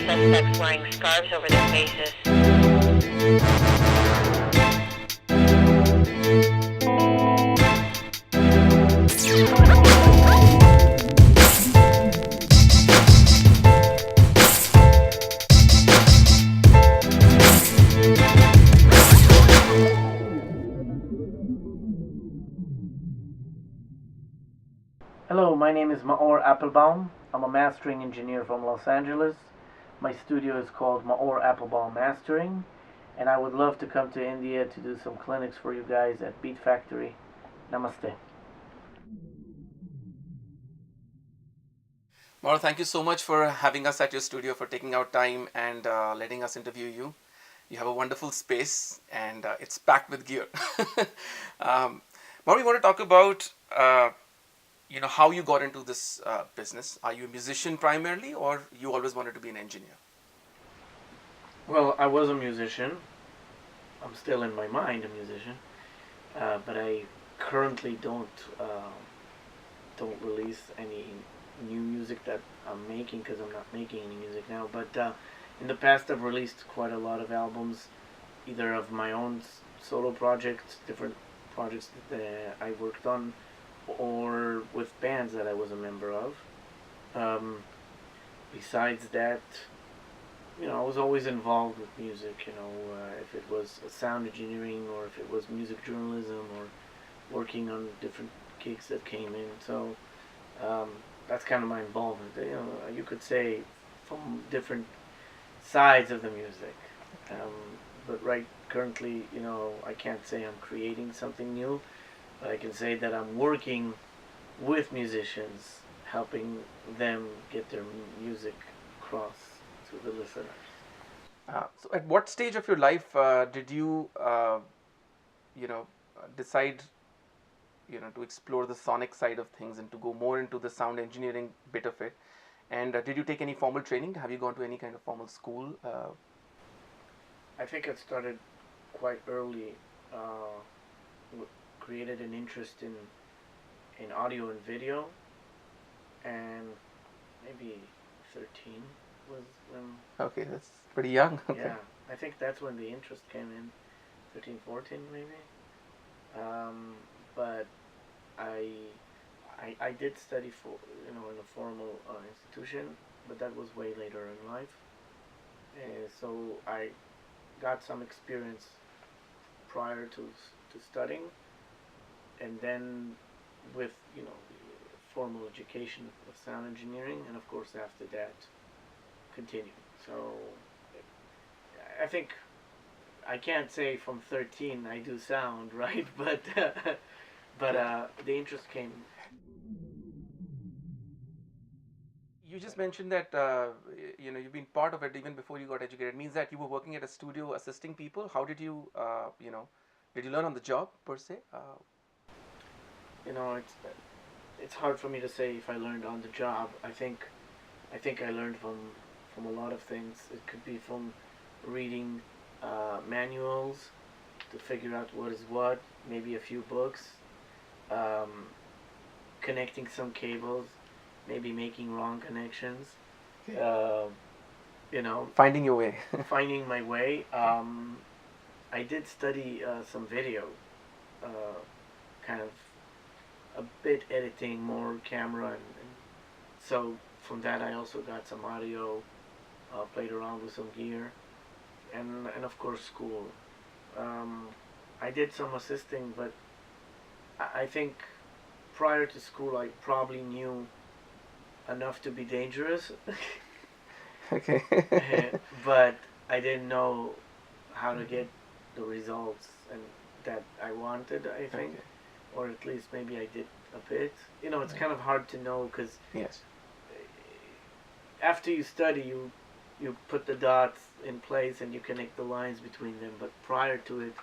suspects wearing scarves over their faces. Hello, my name is Maor Appelbaum. I'm a mastering engineer from Los Angeles. My studio is called Maor Appelbaum Mastering, and I would love to come to India to do some clinics for you guys at Beatfactory. Namaste. Maor, thank you so much for having us at your studio, for taking out time and letting us interview you. You have a wonderful space and it's packed with gear. Maor, we want to talk about how you got into this business. Are you a musician primarily, or you always wanted to be an engineer? Well, I was a musician. I'm still in my mind a musician, but I currently don't release any new music that I'm making because I'm not making any music now. But in the past, I've released quite a lot of albums, either of my own solo projects, different projects that I worked on, or with bands that I was a member of. Um, Besides that, I was always involved with music. If it was sound engineering or if it was music journalism or working on different gigs that came in. So um, that's kind of my involvement. You could say from different sides of the music. But right currently, I can't say I'm creating something new, but I can say that I'm working with musicians, helping them get their music across to the listeners. So, at what stage of your life did you, decide, to explore the sonic side of things and to go more into the sound engineering bit of it? And did you take any formal training? Have you gone to any kind of formal school? I think it started quite early. Created an interest in audio and video, and maybe 13 was when. Okay, that's pretty young. Okay. Yeah, I think that's when the interest came in. 13, 14 maybe. But I, I did study for in a formal institution, but that was way later in life. So I got some experience prior to studying, and then with formal education of sound engineering, and of course after that continue. So I think I can't say from 13 I do sound right, but the interest came. You just mentioned that you've been part of it even before you got educated. It means that you were working at a studio assisting people. How did you did you learn on the job per se? It's hard for me to say if I learned on the job. I think I learned from a lot of things. It could be from reading manuals to figure out what is what, maybe a few books, um, connecting some cables, maybe making wrong connections. Okay. Finding your way. Finding my way. I did study some video, uh, kind of a bit editing, more camera, and so from that I also got some audio, played around with some gear, and of course school. I did some assisting, but I think prior to school I probably knew enough to be dangerous, Okay. but I didn't know how to get the results and that I wanted. I think, Okay. or at least maybe I did a bit. It's kind of hard to know because Yes. after you study, you put the dots in place and you connect the lines between them. But prior to it,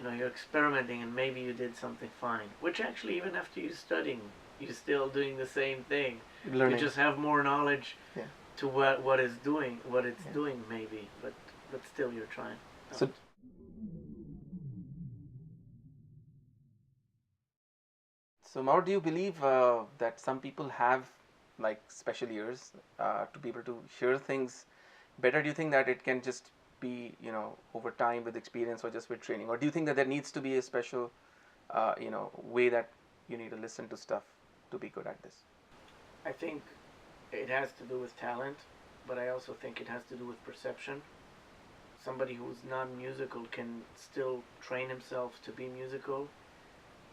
you're experimenting and maybe you did something fine. Which actually, even after you're studying, you're still doing the same thing. Learning. You just have more knowledge Yeah. to what it's doing, Yeah. doing maybe. But still, you're trying. So, Maur, do you believe that some people have like special ears to be able to hear things better? Do you think that it can just be, over time with experience or just with training, or do you think that there needs to be a special, way that you need to listen to stuff to be good at this? I think it has to do with talent, but I also think it has to do with perception. Somebody who's non-musical can still train himself to be musical.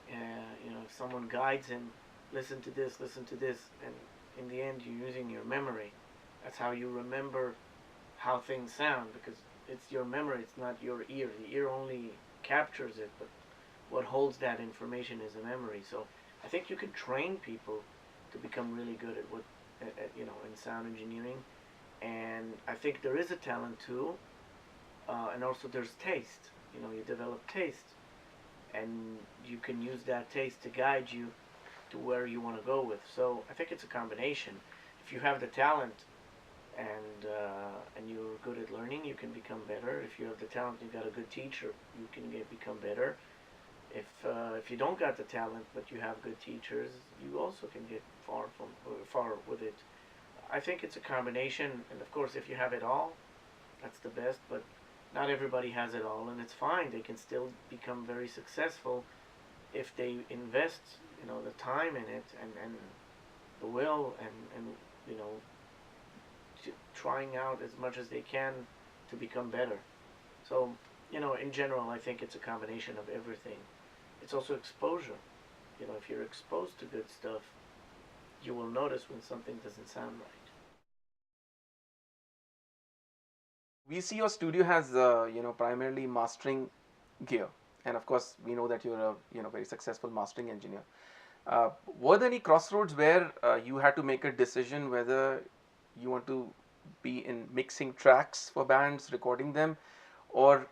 If someone guides him, listen to this, and in the end you're using your memory. That's how you remember how things sound, because it's your memory, it's not your ear. The ear only captures it, but what holds that information is a memory. So I think you can train people to become really good at in sound engineering, and I think there is a talent too, and also there's taste. You develop taste, and you can use that taste to guide you to where you want to go with. So I think it's a combination. If you have the talent and you're good at learning, you can become better. If you have the talent, you got a good teacher, you can become better. If you don't got the talent but you have good teachers, you also can get far with it. I think it's a combination, and of course, if you have it all, that's the best. But not everybody has it all, and it's fine. They can still become very successful if they invest, the time in it and the will and trying out as much as they can to become better. So, in general, I think it's a combination of everything. It's also exposure. If you're exposed to good stuff, you will notice when something doesn't sound right. We see your studio has, primarily mastering gear, and of course, we know that you're a, very successful mastering engineer. Were there any crossroads where you had to make a decision whether you want to be in mixing tracks for bands, recording them, or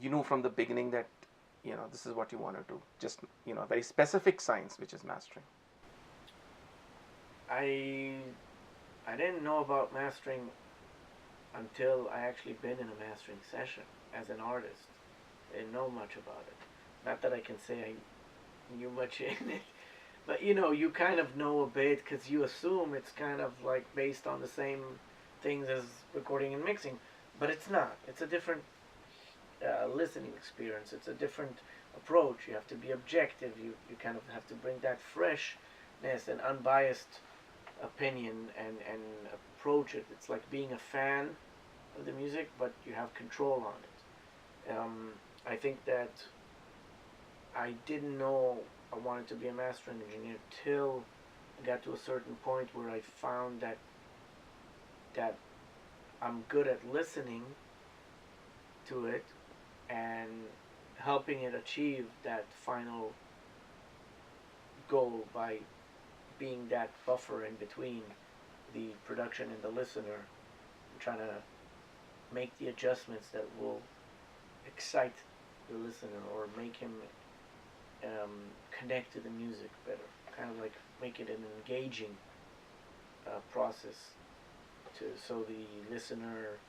you knew from the beginning that this is what you want to do? Just very specific science, which is mastering. I didn't know about mastering until I actually been in a mastering session as an artist. I didn't know much about it. Not that I can say I knew much in it, but you kind of know a bit because you assume it's kind of like based on the same things as recording and mixing, but it's not. It's a different listening experience. It's a different approach. You have to be objective. You kind of have to bring that freshness and unbiased opinion and approach it. It's like being a fan of the music, but you have control on it. I think that I didn't know I wanted to be a mastering engineer till I got to a certain point where I found that I'm good at listening to it and helping it achieve that final goal by being that buffer in between the production and the listener, trying to make the adjustments that will excite the listener or make him connect to the music better, kind of like make it an engaging process so the listener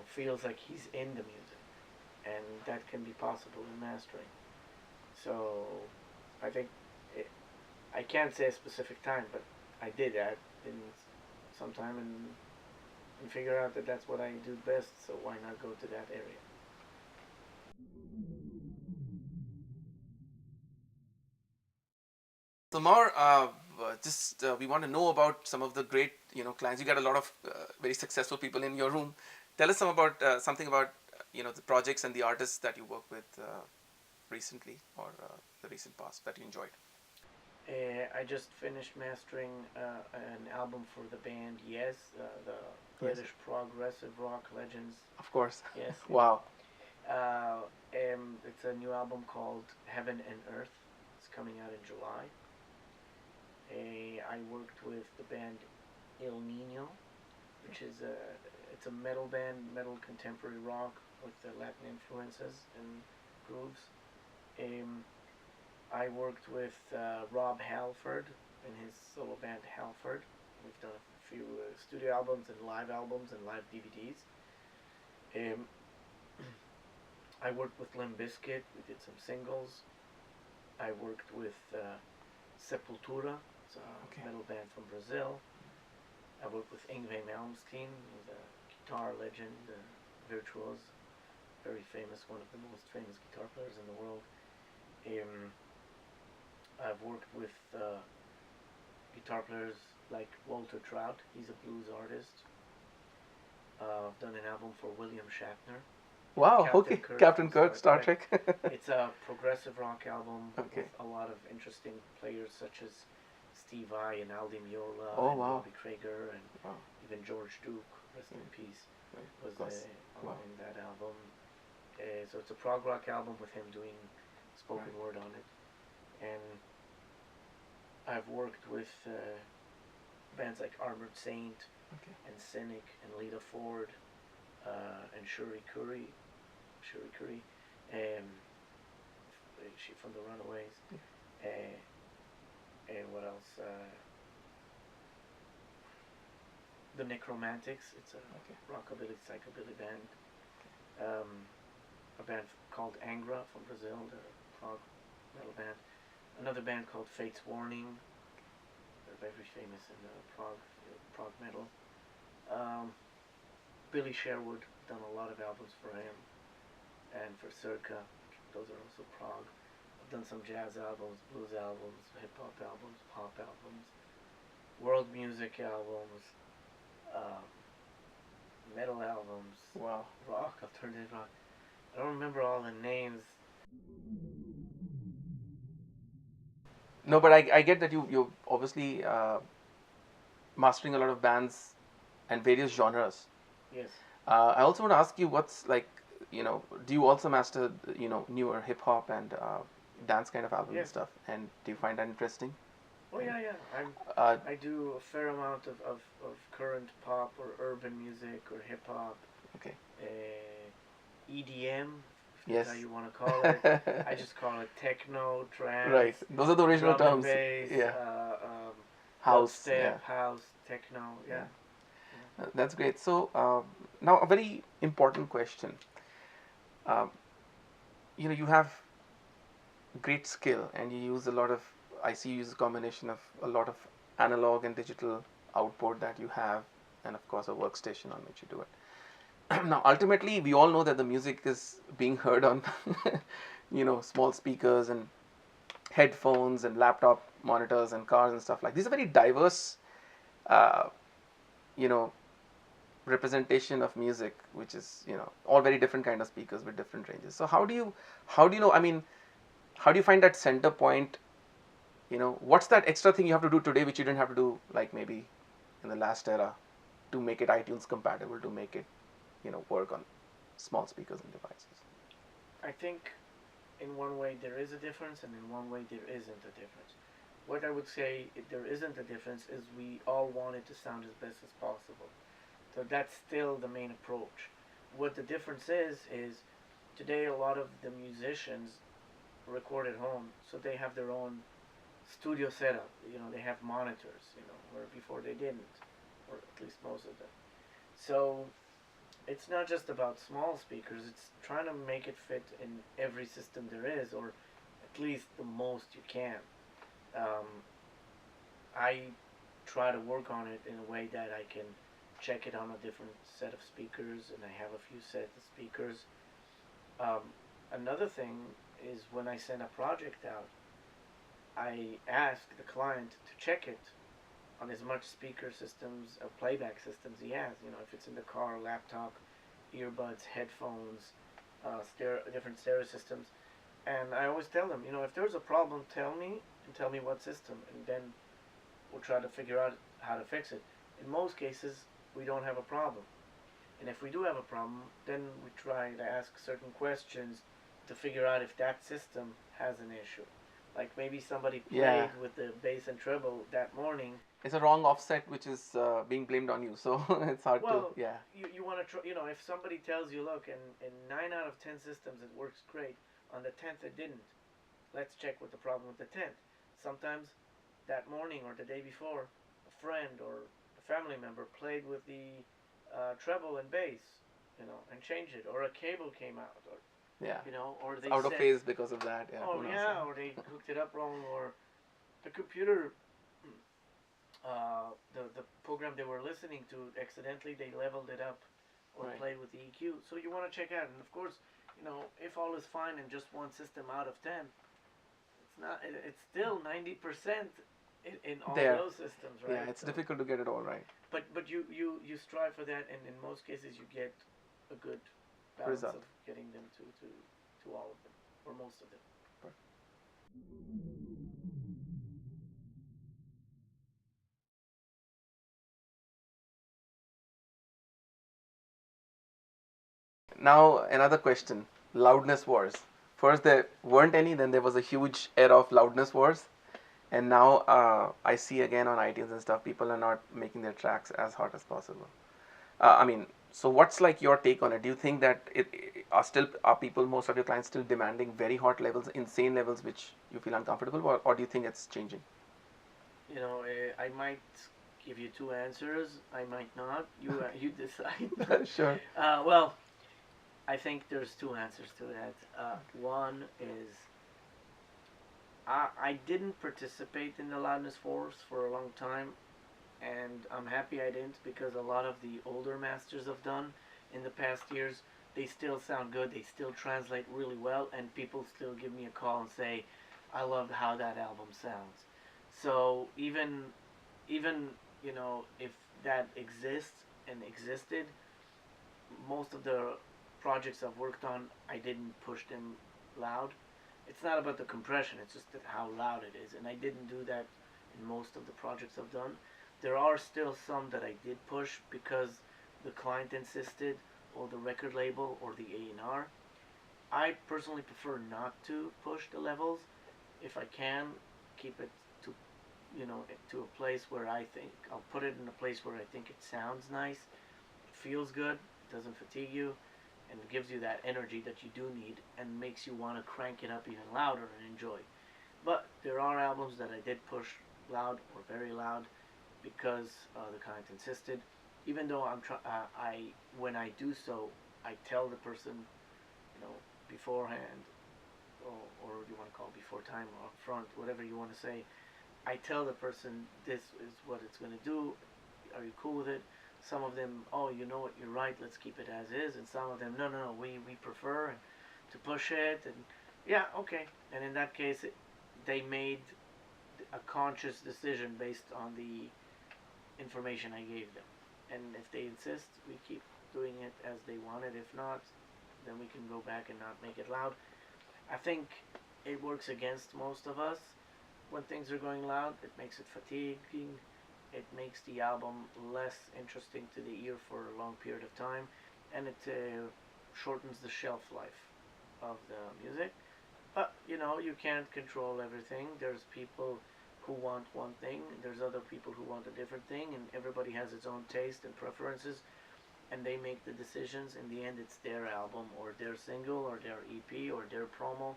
feels like he's in the music, and that can be possible in mastering. So I think I can't say a specific time, but I did that in some time and figure out that that's what I do best. So why not go to that area? So Maor, just we want to know about some of the great clients. You got a lot of very successful people in your room. Tell us something about the projects and the artists that you work with recently or the recent past that you enjoyed. I just finished mastering an album for the band Yes, the Yes. British progressive rock legends. Of course. Yes. Wow. It's a new album called Heaven and Earth. It's coming out in July. I worked with the band El Nino, which is it's a metal band, metal contemporary rock with the Latin influences and grooves. I worked with Rob Halford and his solo band Halford. We've done a few studio albums and live DVDs. I worked with Limp Bizkit. We did some singles. I worked with Sepultura It's a Okay. metal band from Brazil. I work with Yngwie Malmsteen, who's a guitar legend, virtuoso, very famous, one of the most famous guitar players in the world. I've worked with guitar players like Walter Trout. He's a blues artist. I've done an album for William Shatner. Wow. Captain Okay. Kirk Captain from Kirk, Star Trek. It's a progressive rock album Okay. with a lot of interesting players such as Steve Vai and Aldi Meola Oh, and wow. Robbie Krieger and Wow. even George Duke, rest in peace, was Of course. Wow. in that album. So it's a prog rock album with him doing spoken word on it. And I've worked with bands like Armored Saint Okay. and Cynic and Lita Ford and Shuri Curry, she from the Runaways. And what else? The Necromantics. It's a rockabilly psychobilly band. A band called Angra from Brazil, the prog metal band. Another band called Fate's Warning. They're very famous in the prog metal. Billy Sherwood, done a lot of albums for him, and for Circa. Those are also prog. I've done some jazz albums, blues albums, hip hop albums, pop albums, world music albums, metal albums, Wow. rock, alternative rock. I don't remember all the names. No, but I get that you obviously mastering a lot of bands and various genres. Yes. I also want to ask you what's like, do you also master, newer hip hop and dance kind of albums and stuff? And do you find that interesting? Oh yeah. I do a fair amount of current pop or urban music or hip hop. Okay. EDM, if Yes. that's how you want to call it. I just call it techno, trance. Right. Those are the original drum and terms. bass, Yeah. House. dubstep, Yeah. house, techno. Yeah. That's great. So now a very important question. Um, you have great skill and you use a lot of. I see you use a combination of a lot of analog and digital output that you have, and of course a workstation on which you do it. Now, ultimately, we all know that the music is being heard on, small speakers and headphones and laptop monitors and cars and stuff like. These are very diverse, uh, you know, representation of music, which is all very different kind of speakers with different ranges. So how do you know? I mean, how do you find that center point? What's that extra thing you have to do today which you didn't have to do like maybe in the last era to make it iTunes compatible, to make it work on small speakers and devices? I think in one way there is a difference, and in one way there isn't a difference. What I would say if there isn't a difference is we all want it to sound as best as possible. So that's still the main approach. What the difference is today a lot of the musicians record at home, so they have their own studio setup. They have monitors, where before they didn't, or at least most of them. So it's not just about small speakers, it's trying to make it fit in every system there is, or at least the most you can. I try to work on it in a way that I can check it on a different set of speakers, and I have a few sets of speakers. Another thing is when I send a project out, I ask the client to check it on as much speaker systems or playback systems he has. If it's in the car, laptop, earbuds, headphones, different stereo systems. And I always tell them, if there's a problem, tell me, and tell me what system, and then we'll try to figure out how to fix it. In most cases, we don't have a problem. And if we do have a problem, then we try to ask certain questions to figure out if that system has an issue. Like maybe somebody played with the bass and treble that morning. It's a wrong offset which is being blamed on you, so it's hard to, you want to try, if somebody tells you, look, in 9 out of 10 systems it works great, on the 10th it didn't, let's check what the problem with the 10th. Sometimes that morning or the day before, a friend or a family member played with the treble and bass, and changed it, or a cable came out, or or they out of phase because of that. or they hooked it up wrong, or the computer the program they were listening to accidentally they leveled it up or Right. played with the EQ. So you want to check out, and of course, if all is fine and just one system out of 10, it's not. It's still 90% in all There. those systems, right? Yeah, it's difficult to get it all right. But you strive for that, and in most cases you get a good balance Result. of getting them to all of them or most of them. Now another question: Loudness Wars. First there weren't any, then there was a huge era of Loudness Wars, and now I see again on iTunes and stuff, people are not making their tracks as hot as possible. I mean, so what's like your take on it? Do you think that are people, most of your clients still demanding very hot levels, insane levels, which you feel uncomfortable, or do you think it's changing? I might give you two answers. I might not. You decide. Sure. Well, I think there's two answers to that. One is I didn't participate in the Loudness Wars for a long time, and I'm happy I didn't because a lot of the older masters have done in the past years. They still sound good. They still translate really well, and people still give me a call and say, "I love how that album sounds." So even if that exists and existed, most of the projects I've worked on, I didn't push them loud. It's not about the compression, it's just that how loud it is, and I didn't do that in most of the projects I've done. There are still some that I did push because the client insisted, or the record label, or the A&R. I personally prefer not to push the levels if I can. Keep it to to a place where I think I'll put it in a place where I think it sounds nice, it feels good, it doesn't fatigue you, and it gives you that energy that you do need and makes you want to crank it up even louder and enjoy. But there are albums that I did push loud or very loud because the client insisted. Even though I when I do so, I tell the person, beforehand, or you want to call it before time or up front, whatever you want to say. I tell the person this is what it's going to do. Are you cool with it? Some of them, oh, you know what, you're right, let's keep it as is. And some of them, no, we prefer to push it. And yeah, okay. And in that case, they made a conscious decision based on the information I gave them. And if they insist, we keep doing it as they want it. If not, then we can go back and not make it loud. I think it works against most of us when things are going loud. It makes it fatiguing. It makes the album less interesting to the ear for a long period of time, and it shortens the shelf life of the music. But you can't control everything. There's people who want one thing, there's other people who want a different thing, and everybody has its own taste and preferences, and they make the decisions. In the end, it's their album or their single or their EP or their promo.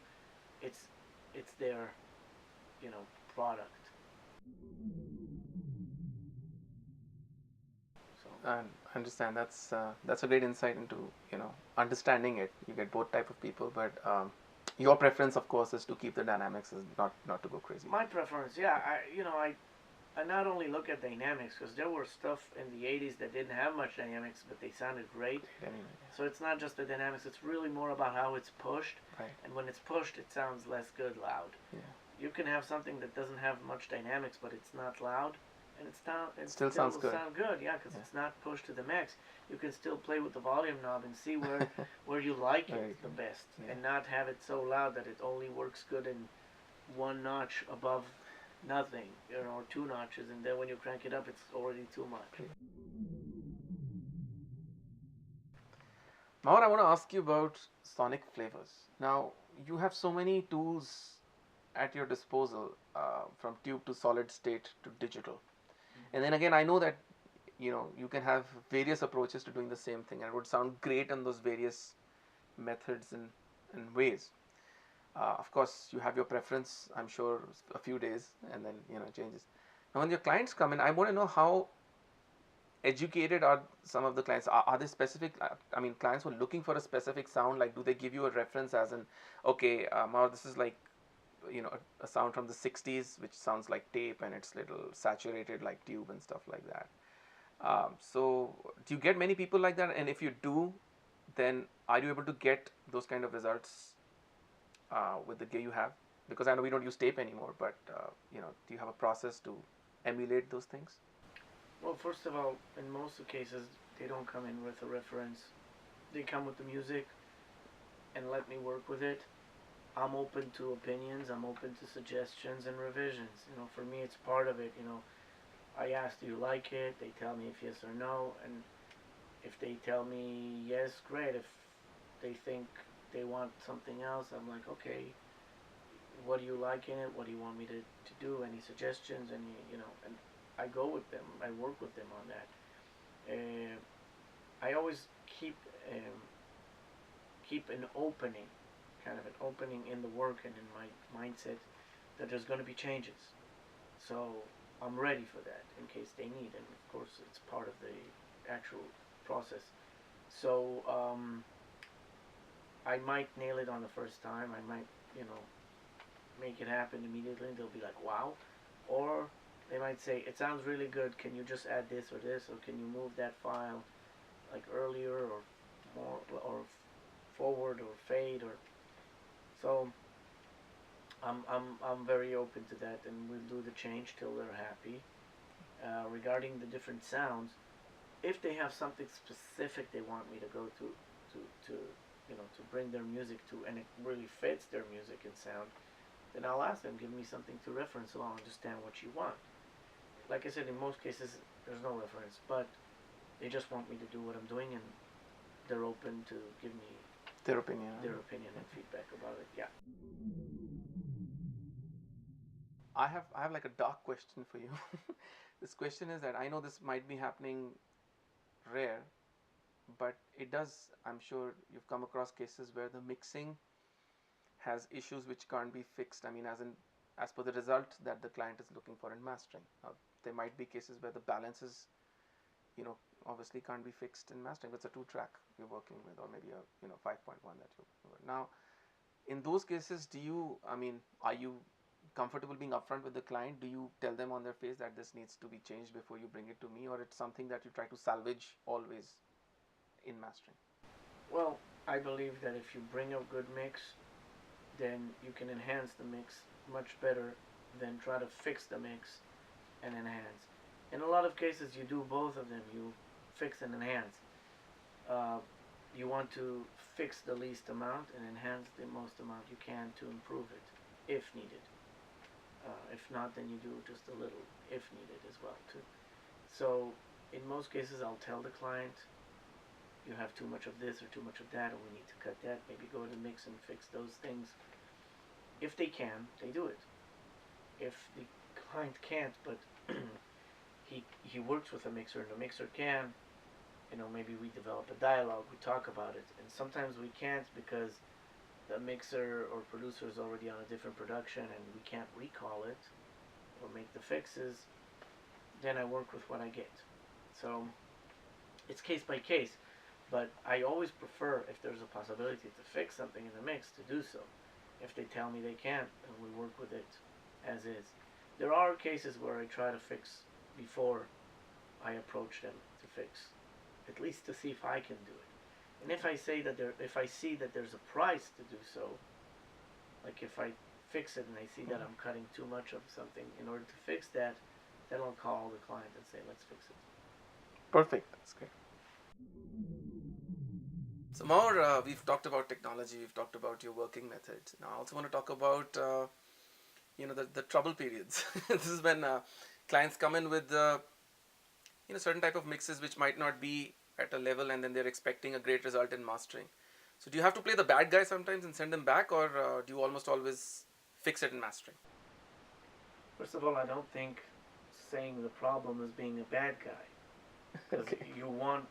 It's it's their product. So And I understand that's a great insight into understanding it. You get both type of people, but your preference, of course, is to keep the dynamics, is not to go crazy. my preference, yeah, I not only look at dynamics because there were stuff in the '80s that didn't have much dynamics, but they sounded great. Anyway, So it's not just the dynamics; it's really more about how it's pushed. right. And when it's pushed, it sounds less good loud. Yeah. You can have something that doesn't have much dynamics, but it's not loud, and it Still sounds will good. sound good. Yeah, because Yeah. it's not pushed to the max. You can still play with the volume knob and see where you like Very it the good. best, Yeah. and not have it so loud that it only works good in one notch above nothing, or two notches, and then when you crank it up, it's already too much. Maor, I want to ask you about sonic flavors. Now, you have so many tools at your disposal, from tube to solid state to digital. And then again, I know that you can have various approaches to doing the same thing, and it would sound great in those various methods and ways. Of course, you have your preference. I'm sure a few days, and then it changes. Now, when your clients come in, I want to know how educated are some of the clients. Are they specific? I mean, clients were looking for a specific sound. Like, do they give you a reference as in, okay, Maor, this is like a sound from the 60s which sounds like tape and it's little saturated like tube and stuff like that. So do you get many people like that? And if you do, then are you able to get those kind of results with the gear you have? Because I know we don't use tape anymore, but do you have a process to emulate those things? Well, first of all, in most of the cases, they don't come in with a reference. They come with the music and let me work with it. I'm open to opinions. I'm open to suggestions and revisions. For me, it's part of it. I ask, do you like it? They tell me if yes or no, and if they tell me yes, great. If they think they want something else, I'm like, okay, what do you like in it? What do you want me to do? Any suggestions? And I go with them. I work with them on that. I always keep an opening, kind of an opening in the work and in my mindset that there's going to be changes. So I'm ready for that in case they need, and of course it's part of the actual process. So I might nail it on the first time. I might, make it happen immediately. They'll be like, wow. Or they might say, it sounds really good. Can you just add this or this? Or can you move that file like earlier or more or forward or fade or so I'm very open to that, and we'll do the change till they're happy. Regarding the different sounds, if they have something specific they want me to go to to bring their music to, and it really fits their music and sound, then I'll ask them, give me something to reference so I'll understand what you want. Like I said, in most cases there's no reference, but they just want me to do what I'm doing, and they're open to give me Their opinion. and feedback about it. Yeah. I have like a dark question for you. This question is that I know this might be happening rare, but it does. I'm sure you've come across cases where the mixing has issues which can't be fixed. I mean, as per the result that the client is looking for in mastering. Now, there might be cases where the balances, obviously can't be fixed in mastering. It's a 2-track you're working with, or maybe a 5.1 that you're working with. Now, in those cases, are you comfortable being upfront with the client? Do you tell them on their face that this needs to be changed before you bring it to me, or it's something that you try to salvage always in mastering? Well, I believe that if you bring a good mix, then you can enhance the mix much better than try to fix the mix and enhance. In a lot of cases, you do both of them. You fix and enhance. Uh, you want to fix the least amount and enhance the most amount you can to improve it, if needed. If not, then you do just a little, if needed, as well too. So, in most cases, I'll tell the client, you have too much of this or too much of that, or we need to cut that. Maybe go to the mix and fix those things. If they can, they do it. If the client can't, but he works with a mixer and the mixer can, maybe we develop a dialogue, we talk about it, and sometimes we can't because the mixer or producer is already on a different production and we can't recall it or make the fixes. Then I work with what I get. So it's case by case, but I always prefer, if there's a possibility to fix something in the mix, to do so. If they tell me they can't, then we work with it as is. There are cases where I try to fix before I approach them to fix, at least to see if I can do it. And if I see that there's a price to do so, like if I fix it and I see that I'm cutting too much of something in order to fix that, then I'll call the client and say, let's fix it. Perfect. That's great. So more, we've talked about technology, we've talked about your working methods. Now I also want to talk about, the trouble periods. This is when clients come in with, certain type of mixes which might not be at a level, and then they're expecting a great result in mastering. So do you have to play the bad guy sometimes and send them back, or do you almost always fix it in mastering? First of all, I don't think saying the problem is being a bad guy. Because Okay. you want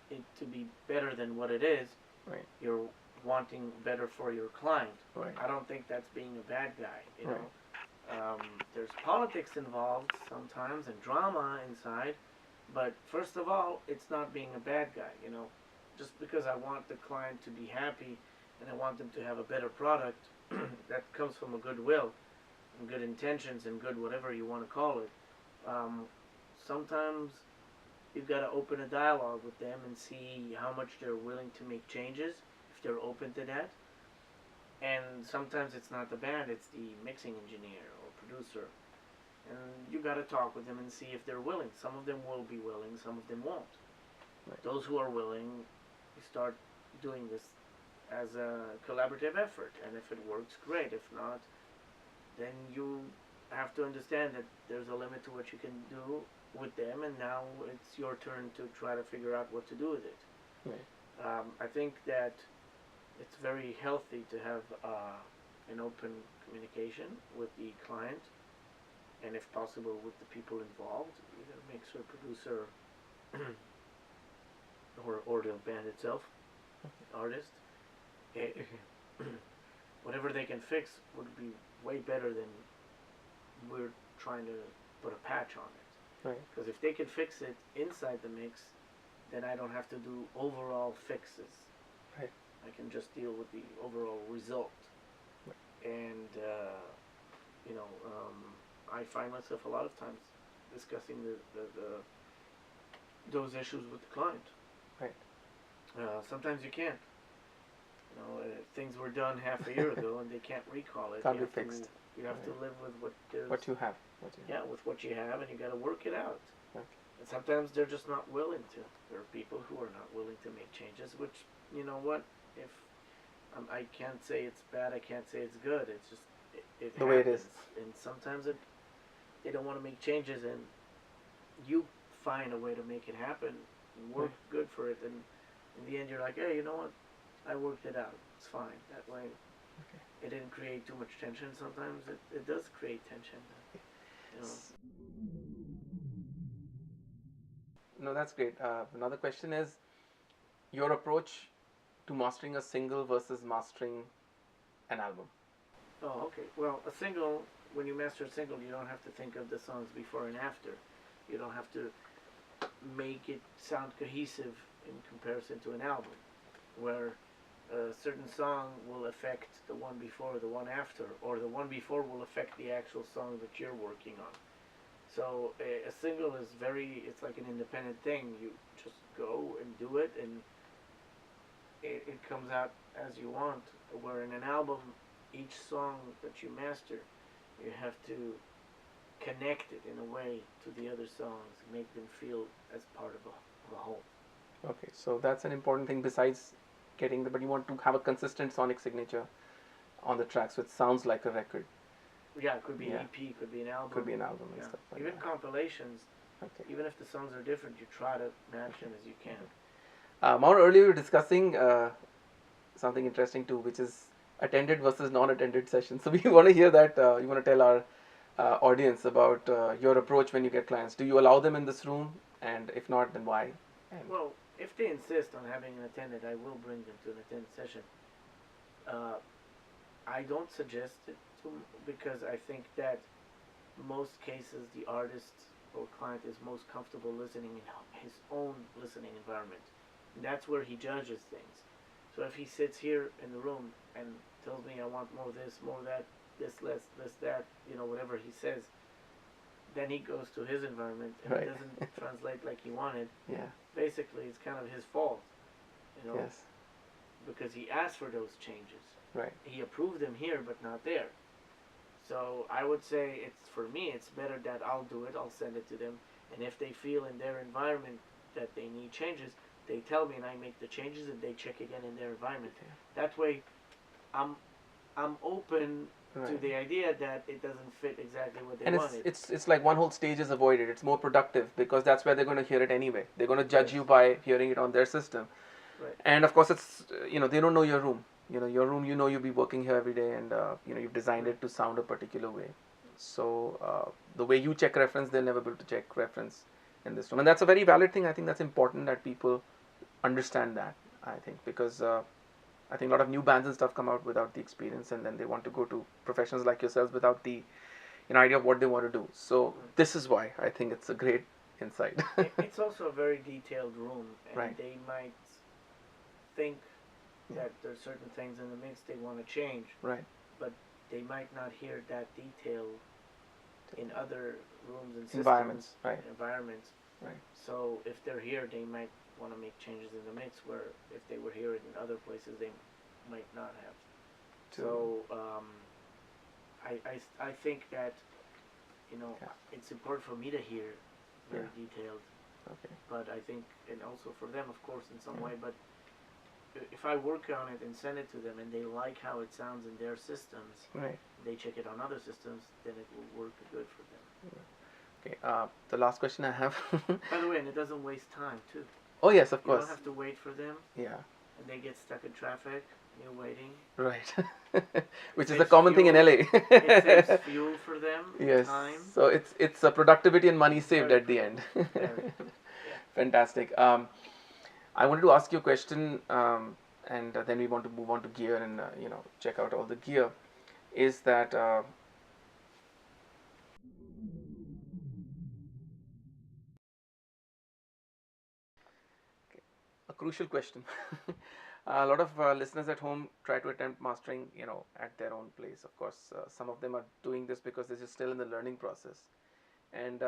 it to be better than what it is. Right. You're wanting better for your client. Right. I don't think that's being a bad guy. Right. There's politics involved sometimes and drama inside, but first of all, it's not being a bad guy. Just because I want the client to be happy and I want them to have a better product, that comes from a goodwill and good intentions and good whatever you want to call it. Sometimes you've got to open a dialogue with them and see how much they're willing to make changes, if they're open to that. And sometimes it's not the band, it's the mixing engineer or producer. And you got to talk with them and see if they're willing. Some of them will be willing, some of them won't. Right. Those who are willing, you start doing this as a collaborative effort. And if it works, great. If not, then you have to understand that there's a limit to what you can do with them, and now it's your turn to try to figure out what to do with it. Right. I think that it's very healthy to have an open communication with the client, and if possible with the people involved, either mixer, producer, or the band itself, artist. Whatever they can fix would be way better than we're trying to put a patch on it. Right. Because if they can fix it inside the mix, then I don't have to do overall fixes. Right. I can just deal with the overall result. Right. And, I find myself a lot of times discussing those issues with the client. Right. Sometimes you can't. Things were done half a year ago and they can't recall it. Can't be fixed. You have to live with what you have. with what you have, and you got to work it out. Okay. And sometimes they're just not willing to. There are people who are not willing to make changes, which, you know what, if I can't say it's bad, I can't say it's good. It's just it The happens. way it is. And sometimes they don't want to make changes, and you find a way to make it happen and work good for it, and in the end you're like, hey, you know what, I worked it out. It's fine. That way it didn't create too much tension. Sometimes it does create tension. No, that's great. Another question is your approach to mastering a single versus mastering an album. Oh, okay. Well, a single, when you master a single, you don't have to think of the songs before and after. You don't have to make it sound cohesive in comparison to an album, where a certain song will affect the one before, the one after, or the one before will affect the actual song that you're working on. So a single is it's like an independent thing. You just go and do it, and it comes out as you want. Where in an album, each song that you master, you have to connect it in a way to the other songs, make them feel as part of a whole. Okay, so that's an important thing besides getting but you want to have a consistent sonic signature on the track, so it sounds like a record. Yeah, it could be an EP, could be an album. Could be an album and stuff like even that. compilations, even if the songs are different, you try to match them as you can. Maor, earlier we were discussing something interesting too, which is attended versus non-attended sessions. So we want to hear that. You want to tell our audience about your approach when you get clients. Do you allow them in this room? And if not, then why? Well, if they insist on having an attendant, I will bring them to an attended session. I don't suggest it because I think that most cases the artist or client is most comfortable listening in his own listening environment. And that's where he judges things. So if he sits here in the room and tells me I want more of this, more of that, this less, this that, whatever he says, then he goes to his environment and it doesn't translate like he wanted. Yeah. Basically, it's kind of his fault, Yes. because he asked for those changes. Right. He approved them here, but not there. So I would say for me, it's better that I'll do it. I'll send it to them, and if they feel in their environment that they need changes, they tell me, and I make the changes, and they check again in their environment. Yeah. That way, I'm open to the idea that it doesn't fit exactly what they wanted. And it's like one whole stage is avoided. It's more productive because that's where they're going to hear it anyway. They're going to judge you by hearing it on their system. Right. And of course, it's they don't know your room. Your room. You'll be working here every day, and you've designed it to sound a particular way. So the way you check reference, they'll never be able to check reference in this room, and that's a very valid thing. I think that's important that people understand that. I think because I think a lot of new bands and stuff come out without the experience, and then they want to go to professionals like yourselves without the idea of what they want to do. So this is why I think it's a great insight. It's also a very detailed room, and they might think that there's certain things in the mix they want to change, Right. but they might not hear that detail in other rooms and systems, Environments, right. environments. Right. So if they're here, they might want to make changes in the mix, where if they were here in other places, they might not have. So I think that, you know, Yeah. it's important for me to hear very Yeah. detailed, Okay. but I think, and also for them, of course, in some Yeah. way, but if I work on it and send it to them and they like how it sounds in their systems, Right. they check it on other systems, then it will work good for them. Okay. The last question I have. By the way, and it doesn't waste time too. Oh yes, of You don't course. have to wait for them, Yeah. and they get stuck in traffic. You're waiting. Right. Which is a saves common thing in fuel. LA. It saves fuel for them. Yes. Time. So it's a productivity and money saved Very at the end. Very. Yeah. Fantastic. I wanted to ask you a question, and then we want to move on to gear and check out all the gear. Is that a crucial question? A lot of listeners at home try to attempt mastering, at their own place. Of course, some of them are doing this because they're just still in the learning process. And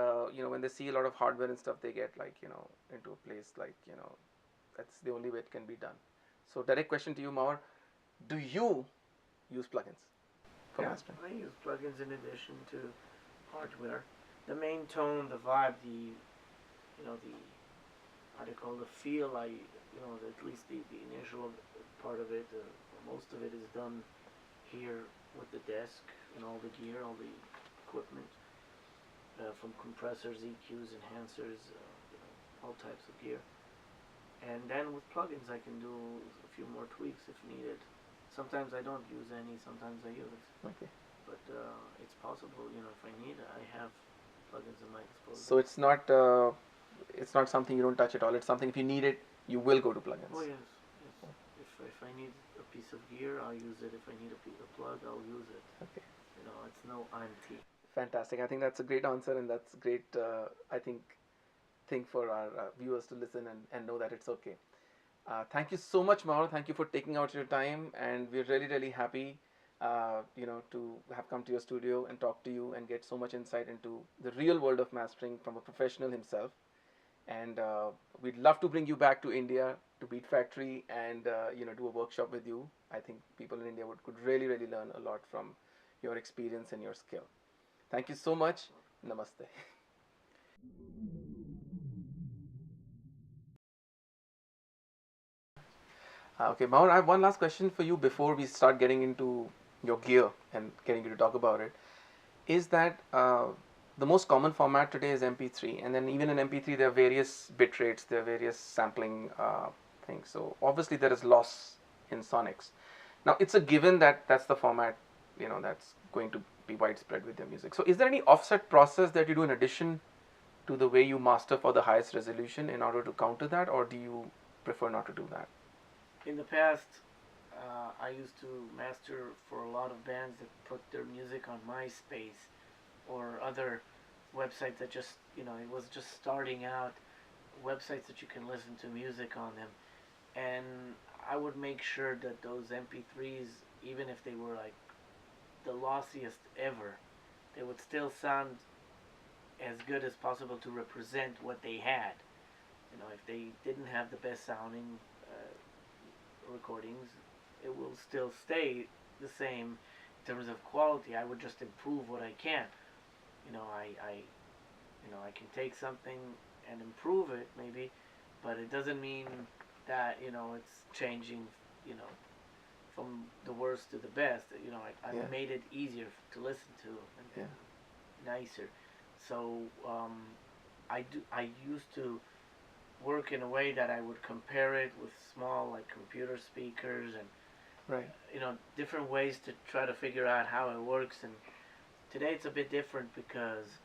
when they see a lot of hardware and stuff, they get like into a place like that's the only way it can be done. So direct question to you, Maor, do you use plugins for Yeah, mastering? I use plugins in addition to hardware. The main tone, the vibe, the how do you call the feel. At least the initial part of it, most of it is done here with the desk and all the gear, all the equipment, from compressors, EQs, enhancers, all types of gear. And then with plugins, I can do a few more tweaks if needed. Sometimes I don't use any, sometimes I use. Okay. But it's possible, if I need it, I have plugins at my disposal. So it's not something you don't touch at all. It's something if you need it, you will go to plugins. Oh yes. If I need a piece of gear, I'll use it. If I need a plug, I'll use it. Okay. It's no anti. Fantastic. I think that's a great answer, and that's great. I think thing for our viewers to listen and know that it's okay. Thank you so much, Maor. Thank you for taking out your time, and we're really, really happy, to have come to your studio and talk to you and get so much insight into the real world of mastering from a professional himself. And we'd love to bring you back to India to Beatfactory and do a workshop with you. I think people in India could really, really learn a lot from your experience and your skill. Thank you so much. Namaste. Okay, Maor, I have one last question for you before we start getting into your gear and getting you to talk about it. Is that the most common format today is MP3, and then even in MP3 there are various bit rates, there are various sampling things. So obviously there is loss in sonics. Now it's a given that that's the format, that's going to be widespread with your music. So is there any offset process that you do in addition to the way you master for the highest resolution in order to counter that, or do you prefer not to do that? In the past, I used to master for a lot of bands that put their music on MySpace or other websites that just, it was just starting out, websites that you can listen to music on them. And I would make sure that those MP3s, even if they were like the lossiest ever, they would still sound as good as possible to represent what they had. If they didn't have the best sounding recordings, it will still stay the same in terms of quality. I would just improve what I can. I can take something and improve it maybe, but it doesn't mean that it's changing. From the worst to the best. I Yeah. made it easier to listen to and nicer. So I used to work in a way that I would compare it with small like computer speakers and Right. different ways to try to figure out how it works. And today it's a bit different because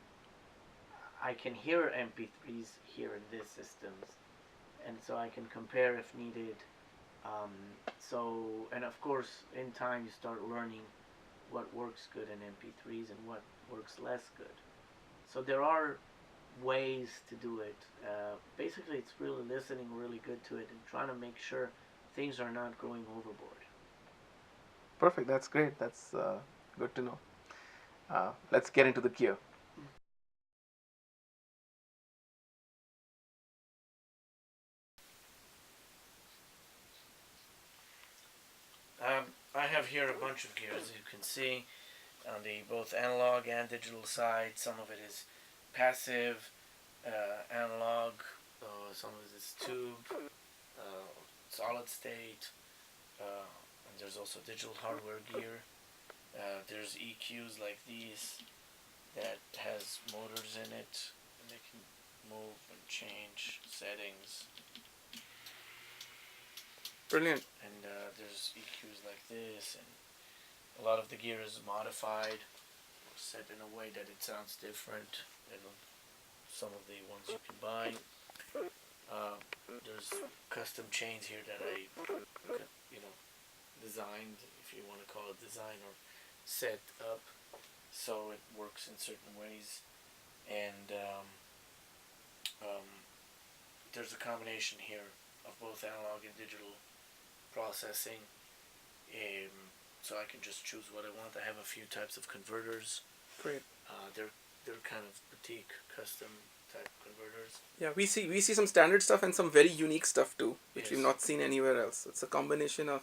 I can hear MP3s here in these systems, and so I can compare if needed. And of course, in time you start learning what works good in MP3s and what works less good. So there are ways to do it. Basically, it's really listening really good to it and trying to make sure things are not going overboard. Perfect. That's great. That's good to know. Let's get into the gear. I have here a bunch of gear, as you can see, on the both analog and digital side. Some of it is passive, analog, some of it is tube, solid state, and there's also digital hardware gear. There's EQs like these that has motors in it, and they can move and change settings. Brilliant. And there's EQs like this, and a lot of the gear is modified, set in a way that it sounds different than some of the ones you can buy. There's custom chains here that I, designed, if you want to call it design, or set up so it works in certain ways. And there's a combination here of both analog and digital processing. So I can just choose what I want. I have a few types of converters. Great. They're kind of boutique, custom type converters. Yeah, we see some standard stuff and some very unique stuff too, which Yes. we've not seen anywhere else. It's a combination of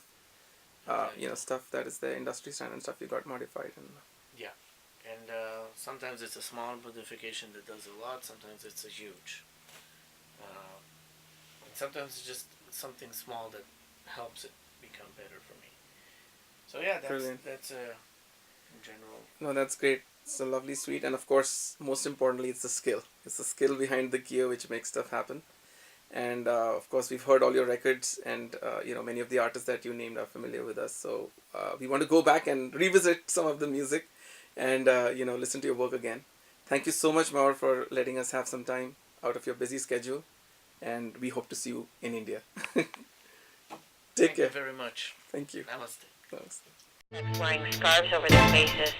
Okay. stuff that is the industry standard stuff you got modified. And And sometimes it's a small modification that does a lot. Sometimes it's a huge. And sometimes it's just something small that helps it become better for me. So yeah, Brilliant. that's in general. no, that's great. It's a lovely suite, and of course, most importantly, it's the skill. It's the skill behind the gear which makes stuff happen. And of course, we've heard all your records, and many of the artists that you named are familiar with us. So we want to go back and revisit some of the music, and listen to your work again. Thank you so much, Maor, for letting us have some time out of your busy schedule, and we hope to see you in India. Take Thank care. you very much. Thank you. Namaste. Thanks. Flying scarves over their faces.